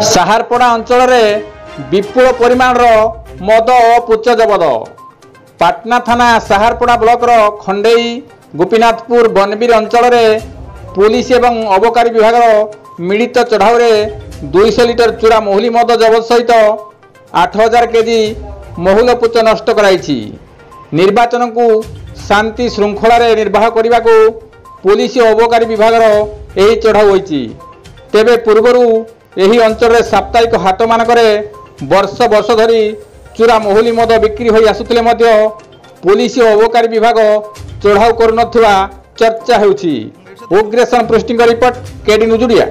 साहारपड़ा अंचल विपुल परिमाण मद और पुच जबद। पाटना थाना साहारपड़ा ब्लॉक खंडेई गोपीनाथपुर बनबीर अंचल पुलिस एवं अबकारी विभाग मिलित चढ़ाऊ 200 लिटर चूरा महुली मद जबद सहित 8000 केजी महुल पुच नष्ट कराई। निर्वाचन को शांति श्रृंखला निर्वाह करने को पुलिस और अबकारी विभाग यही चढ़ाऊ होती। तेबे पूर्वर यही अंचल साप्ताहिक हाट मानकरे वर्ष वर्ष धरी चूरा महुली मद बिक्री हो आसुथिले मध्य पुलिस और अबकारी विभाग चढ़ाऊ करुनथिबा चर्चा हेउछि। उग्रेशन पृष्टिंग रिपोर्ट केडी न्यूज ओडिया।